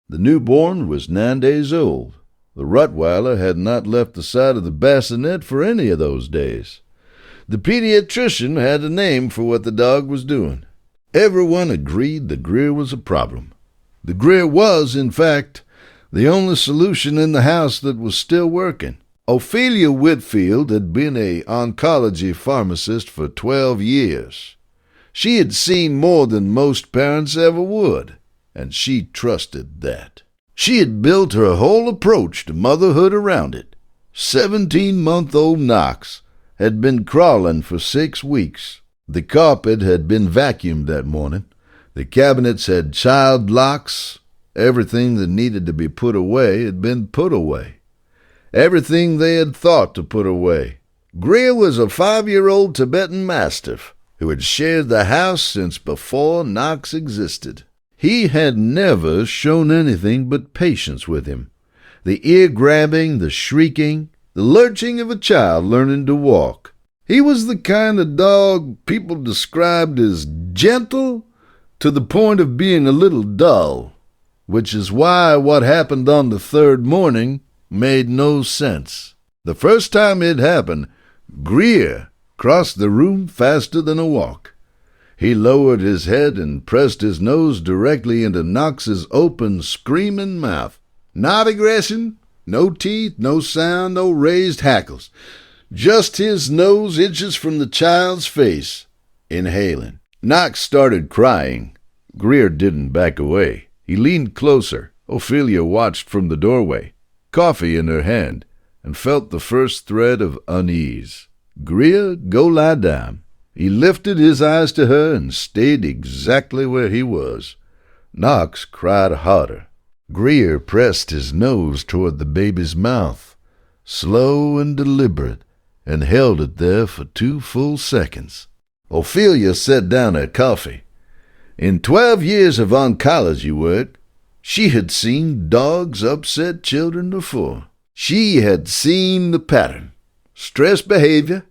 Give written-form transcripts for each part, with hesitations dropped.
The newborn was 9 days old. The Rottweiler had not left the side of the bassinet for any of those days. The pediatrician had a name for what the dog was doing. Everyone agreed the Greer was a problem. The Greer was, in fact, the only solution in the house that was still working. Ophelia Whitfield had been an oncology pharmacist for 12 years. She had seen more than most parents ever would, and she trusted that. She had built her whole approach to motherhood around it. 17-month-old Knox had been crawling for 6 weeks. The carpet had been vacuumed that morning. The cabinets had child locks. Everything that needed to be put away had been put away. Everything they had thought to put away. Greer was a 5-year-old Tibetan Mastiff who had shared the house since before Knox existed. He had never shown anything but patience with him. The ear-grabbing, the shrieking, the lurching of a child learning to walk. He was the kind of dog people described as gentle to the point of being a little dull, which is why what happened on the third morning made no sense. The first time it happened, Greer crossed the room faster than a walk. He lowered his head and pressed his nose directly into Knox's open, screaming mouth. Not aggression, no teeth, no sound, no raised hackles. Just his nose inches from the child's face, inhaling. Knox started crying. Greer didn't back away. He leaned closer. Ophelia watched from the doorway, coffee in her hand, and felt the first thread of unease. Greer, go lie down. He lifted his eyes to her and stayed exactly where he was. Knox cried harder. Greer pressed his nose toward the baby's mouth, slow and deliberate, and held it there for 2 full seconds. Ophelia set down her coffee. In 12 years of oncology work, she had seen dogs upset children before. She had seen the pattern. Stress behavior,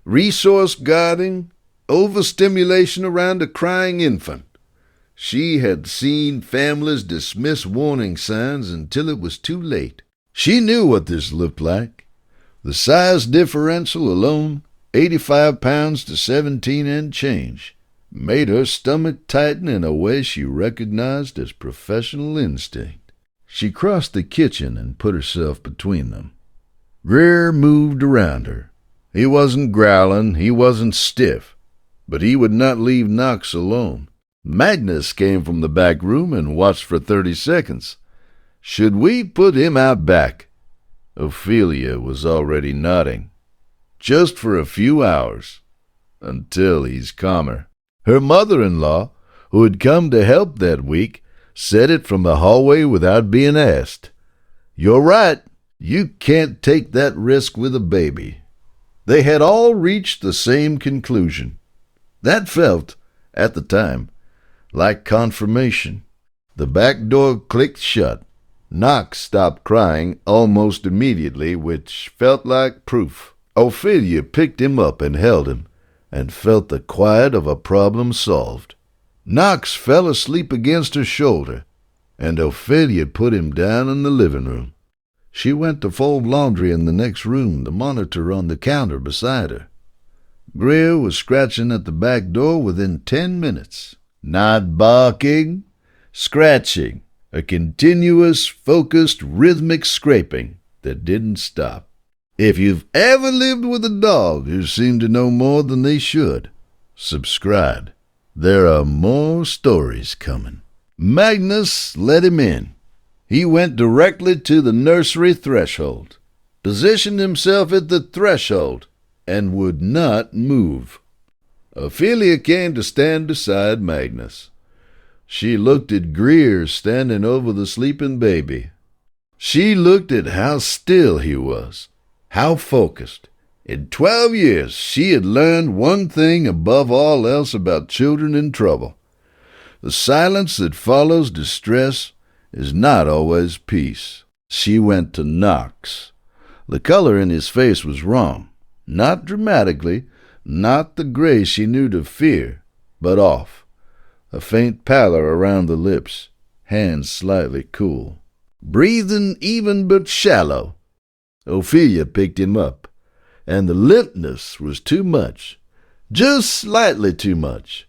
resource guarding, overstimulation around a crying infant. She had seen families dismiss warning signs until it was too late. She knew what this looked like. The size differential alone, 85 pounds to 17 and change, made her stomach tighten in a way she recognized as professional instinct. She crossed the kitchen and put herself between them. Greer moved around her. He wasn't growling, he wasn't stiff, but he would not leave Knox alone. Magnus came from the back room and watched for 30 seconds. Should we put him out back? Ophelia was already nodding. Just for a few hours, until he's calmer. Her mother-in-law, who had come to help that week, said it from the hallway without being asked. You're right. You can't take that risk with a baby. They had all reached the same conclusion. That felt, at the time, like confirmation. The back door clicked shut. Knox stopped crying almost immediately, which felt like proof. Ophelia picked him up and held him, and felt the quiet of a problem solved. Knox fell asleep against her shoulder, and Ophelia put him down in the living room. She went to fold laundry in the next room, the monitor on the counter beside her. Greer was scratching at the back door within 10 minutes. Not barking, scratching, a continuous, focused, rhythmic scraping that didn't stop. If you've ever lived with a dog who seemed to know more than they should, subscribe. There are more stories coming. Magnus let him in. He went directly to the nursery threshold, positioned himself at the threshold, and would not move. Ophelia came to stand beside Magnus. She looked at Greer standing over the sleeping baby. She looked at how still he was, how focused. In 12 years she had learned one thing above all else about children in trouble. The silence that follows distress is not always peace. She went to Knox. The color in his face was wrong. Not dramatically, not the gray she knew to fear, but off. A faint pallor around the lips, hands slightly cool. Breathing even but shallow. Ophelia picked him up, and the limpness was too much, just slightly too much,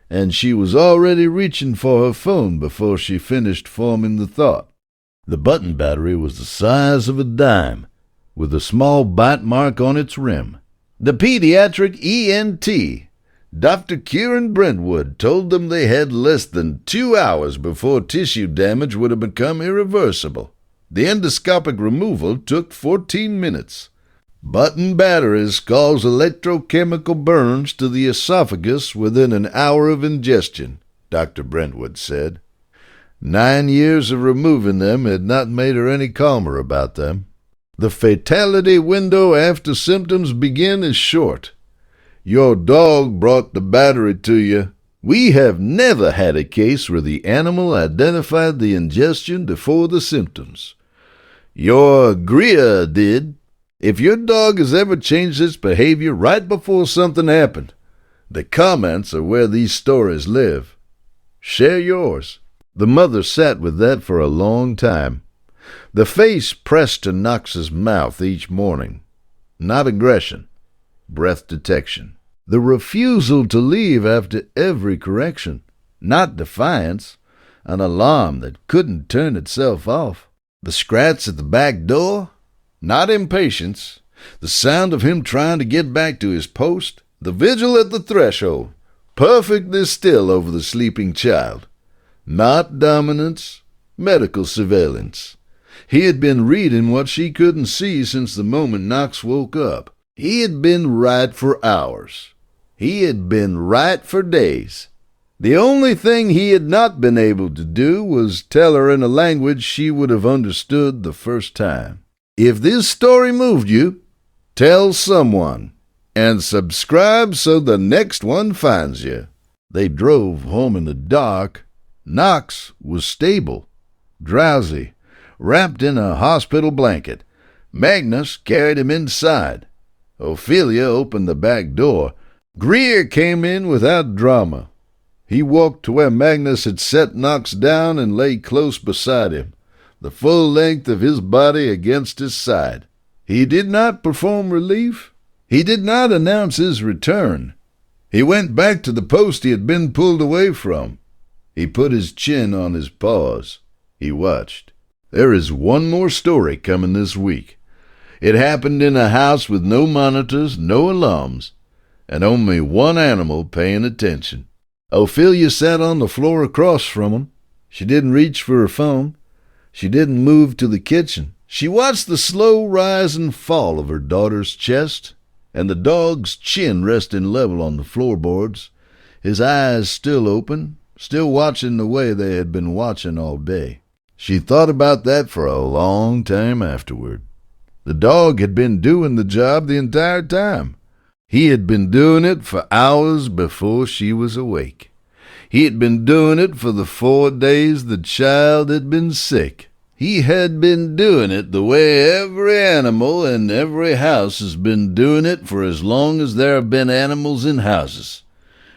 and she was already reaching for her phone before she finished forming the thought. The button battery was the size of a dime, with a small bite mark on its rim. The pediatric ENT, Dr. Kieran Brentwood, told them they had less than 2 hours before tissue damage would have become irreversible. The endoscopic removal took 14 minutes. Button batteries cause electrochemical burns to the esophagus within an hour of ingestion, Dr. Brentwood said. 9 years of removing them had not made her any calmer about them. The fatality window after symptoms begin is short. Your dog brought the battery to you. We have never had a case where the animal identified the ingestion before the symptoms. Your Greer did. If your dog has ever changed its behavior right before something happened, the comments are where these stories live. Share yours. The mother sat with that for a long time, the face pressed to Knox's mouth each morning. Not aggression, breath detection. The refusal to leave after every correction. Not defiance, an alarm that couldn't turn itself off. The scratch at the back door, not impatience. The sound of him trying to get back to his post. The vigil at the threshold, perfectly still over the sleeping child. Not dominance, medical surveillance. He had been reading what she couldn't see since the moment Knox woke up. He had been right for hours. He had been right for days. The only thing he had not been able to do was tell her in a language she would have understood the first time. If this story moved you, tell someone, and subscribe so the next one finds you. They drove home in the dark. Knox was stable, drowsy, wrapped in a hospital blanket. Magnus carried him inside. Ophelia opened the back door. Greer came in without drama. He walked to where Magnus had set Knox down and lay close beside him, the full length of his body against his side. He did not perform relief. He did not announce his return. He went back to the post he had been pulled away from. He put his chin on his paws. He watched. There is one more story coming this week. It happened in a house with no monitors, no alarms, and only one animal paying attention. Ophelia sat on the floor across from him. She didn't reach for her phone. She didn't move to the kitchen. She watched the slow rise and fall of her daughter's chest, and the dog's chin resting level on the floorboards, his eyes still open, still watching the way they had been watching all day. She thought about that for a long time afterward. The dog had been doing the job the entire time. He had been doing it for hours before she was awake. He had been doing it for the 4 days the child had been sick. He had been doing it the way every animal in every house has been doing it for as long as there have been animals in houses,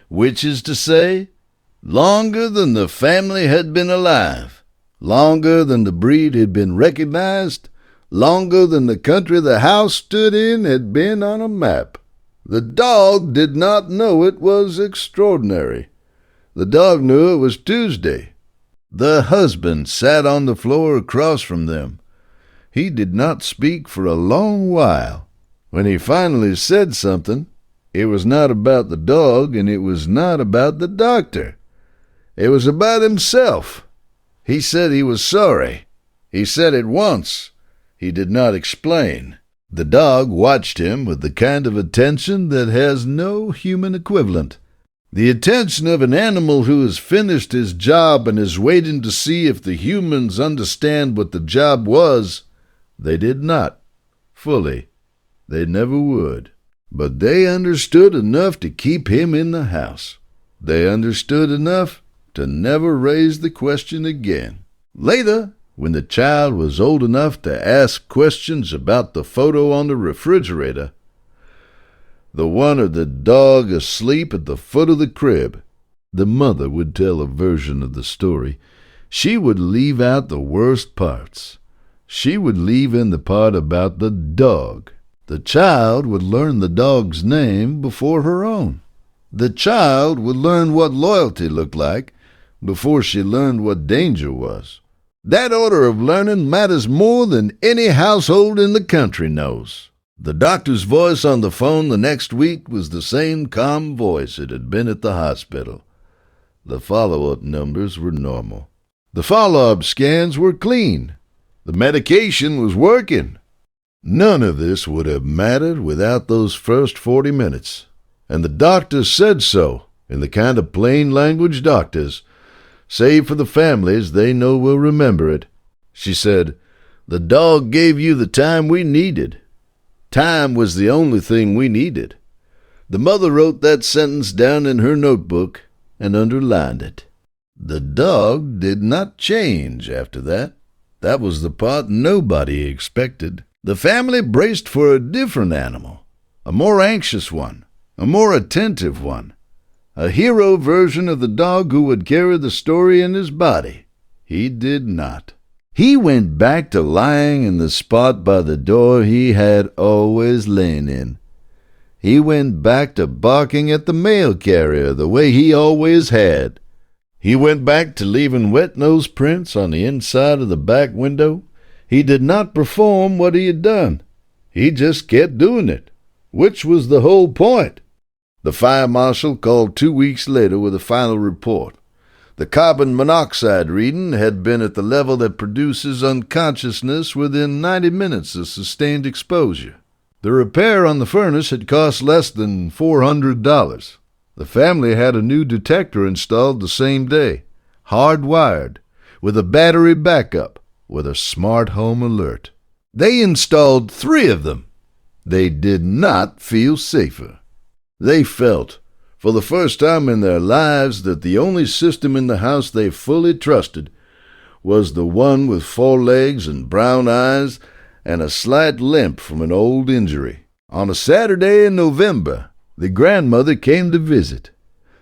which is to say, longer than the family had been alive, longer than the breed had been recognized, longer than the country the house stood in had been on a map. The dog did not know it was extraordinary. The dog knew it was Tuesday. The husband sat on the floor across from them. He did not speak for a long while. When he finally said something, it was not about the dog, and it was not about the doctor. It was about himself. He said he was sorry. He said it once. He did not explain. The dog watched him with the kind of attention that has no human equivalent. The attention of an animal who has finished his job and is waiting to see if the humans understand what the job was. They did not. Fully. They never would. But they understood enough to keep him in the house. They understood enough to never raise the question again. Later, when the child was old enough to ask questions about the photo on the refrigerator, the one of the dog asleep at the foot of the crib, the mother would tell a version of the story, She would leave out the worst parts. She would leave in the part about the dog. The child would learn the dog's name before her own. The child would learn what loyalty looked like before she learned what danger was. That order of learning matters more than any household in the country knows. The doctor's voice on the phone the next week was the same calm voice it had been at the hospital. The follow-up numbers were normal. The follow-up scans were clean. The medication was working. None of this would have mattered without those first 40 minutes. And the doctor said so, in the kind of plain language doctors, save for the families they know will remember it. She said, "The dog gave you the time we needed. Time was the only thing we needed." The mother wrote that sentence down in her notebook and underlined it. The dog did not change after that. That was the part nobody expected. The family braced for a different animal, a more anxious one, a more attentive one, a hero version of the dog who would carry the story in his body. He did not. He went back to lying in the spot by the door he had always lain in. He went back to barking at the mail carrier the way he always had. He went back to leaving wet nose prints on the inside of the back window. He did not perform what he had done. He just kept doing it, which was the whole point. The fire marshal called 2 weeks later with a final report. The carbon monoxide reading had been at the level that produces unconsciousness within 90 minutes of sustained exposure. The repair on the furnace had cost less than $400. The family had a new detector installed the same day, hardwired, with a battery backup, with a smart home alert. They installed 3 of them. They did not feel safer. They felt, for the first time in their lives, that the only system in the house they fully trusted was the one with 4 legs and brown eyes and a slight limp from an old injury. On a Saturday in November, the grandmother came to visit.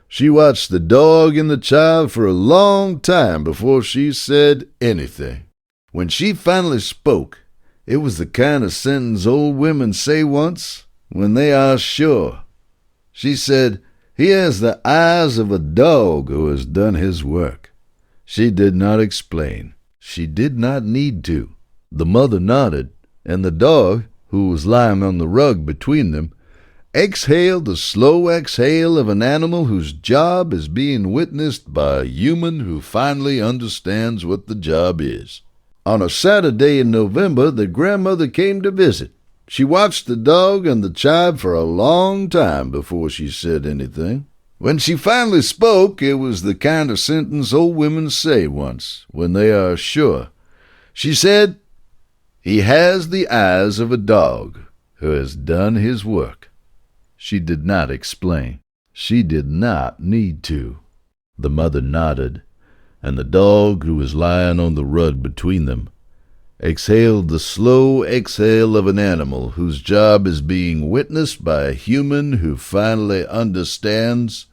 She watched the dog and the child for a long time before she said anything. When she finally spoke, it was the kind of sentence old women say once when they are sure. She said, "He has the eyes of a dog who has done his work." She did not explain. She did not need to. The mother nodded, and the dog, who was lying on the rug between them, exhaled the slow exhale of an animal whose job is being witnessed by a human who finally understands what the job is. On a Saturday in November, the grandmother came to visit. She watched the dog and the child for a long time before she said anything. When she finally spoke, it was the kind of sentence old women say once, when they are sure. She said, "He has the eyes of a dog who has done his work." She did not explain. She did not need to. The mother nodded, and the dog, who was lying on the rug between them, exhaled the slow exhale of an animal whose job is being witnessed by a human who finally understands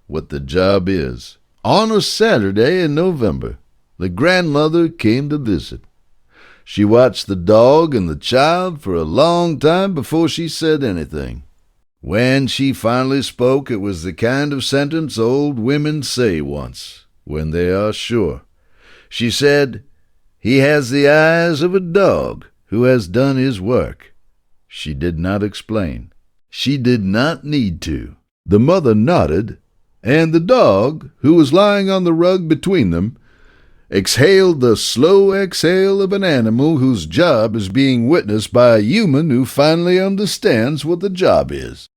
what the job is. On a Saturday in November, the grandmother came to visit. She watched the dog and the child for a long time before she said anything. When she finally spoke, it was the kind of sentence old women say once, when they are sure. She said, "He has the eyes of a dog who has done his work." She did not explain. She did not need to. The mother nodded, and the dog, who was lying on the rug between them, exhaled the slow exhale of an animal whose job is being witnessed by a human who finally understands what the job is.